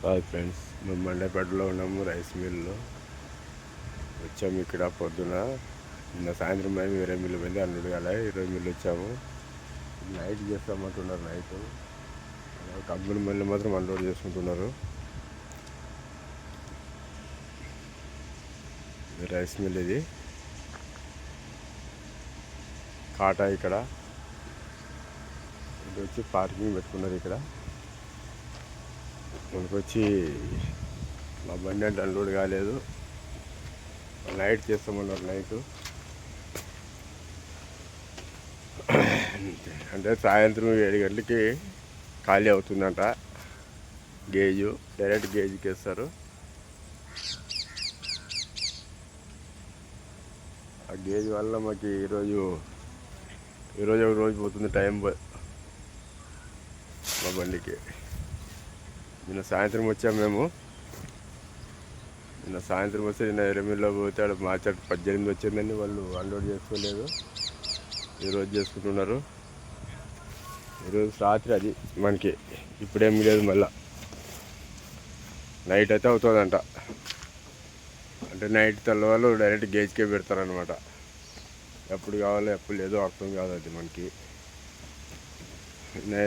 Hi friends, మేము మండపేటలో ఉన్నాము. Rice మిల్లో వచ్చాము. ఇక్కడ పొద్దున నిన్న సాయంత్రం మేము వేరే మిల్లు వెళ్ళి అల్లుడు అలా ఈరోజు మిల్లు వచ్చాము. నైట్ చేస్తామంటున్నారు. నైట్ కంపెనీ మిల్లు మాత్రం అన్లోడ్ చేసుకుంటున్నారు. రైస్ మిల్ ఇది కాటా. ఇక్కడ ఇది వచ్చి పార్కింగ్ పెట్టుకున్నారు. ఇక్కడ మనకు వచ్చి మా బండి అంటే అన్లోడ్ కాలేదు. నైట్ చేస్తామన్నారు. నైట్ అంటే సాయంత్రం 7 గంటలకి ఖాళీ అవుతుందంట. గేజు డైరెక్ట్ గేజ్కి వేస్తారు. ఆ గేజ్ వల్ల మాకు ఈరోజు ఒక రోజు పోతుంది టైం మా బండికి. నిన్న సాయంత్రం వచ్చాము మేము. నిన్న సాయంత్రం వస్తే నిన్న ఎరమిల్లో పోతే ఆడ మార్చాడు 18 వచ్చిందని వాళ్ళు అన్లోడ్ చేసుకోలేదు. ఈరోజు చేసుకుంటున్నారు. ఈరోజు రాత్రి అది మనకి ఇప్పుడేం లేదు. మళ్ళా నైట్ అయితే అవుతుందంట. అంటే నైట్ తెల్లవాళ్ళు డైరెక్ట్ గేజ్కే పెడతారనమాట. ఎప్పుడు కావాలో ఎప్పుడు లేదో అర్థం కాదు అది మనకి.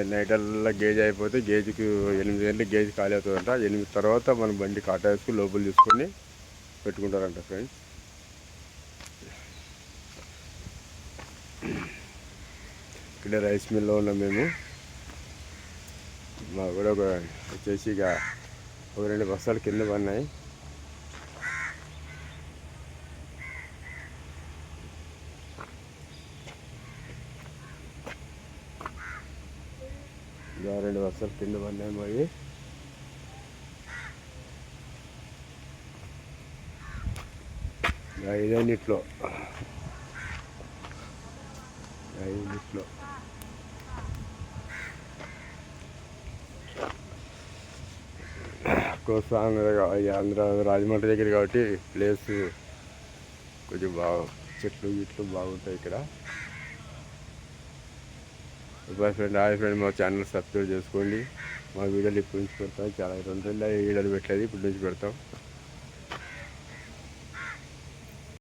నైట్ అల్లా గేజ్ అయిపోతే గేజ్కి 8 గంటలకు గేజ్ ఖాళీ అవుతుందంట. 8 తర్వాత మన బండి కాటా వేసుకుని లోపల తీసుకొని పెట్టుకుంటారంట ఫ్రెండ్స్. ఇక్కడ రైస్ మిల్లో ఉన్నాం మేము. మా కూడా వచ్చేసి ఇక ఒక 2 బస్తాలు కింద పడినాయి. ఇక 2 బస్తాలు కింద పడినాయి. మరి ఐదన్నిట్లో కోస్తాంధ్ర ఆంధ్ర రాజమండ్రి దగ్గర కాబట్టి ప్లేస్ కొంచెం చెట్లు గిట్లు బాగుంటాయి ఇక్కడ. హాయ్ ఫ్రెండ్, మా ఛానల్ సబ్స్క్రైబ్ చేసుకోండి. మా వీడియోలు ఇప్పుడు నుంచి పెడతాం. చాలా 2 వీడియోలు పెట్టలేదు, ఇప్పుడు నుంచి పెడతాం.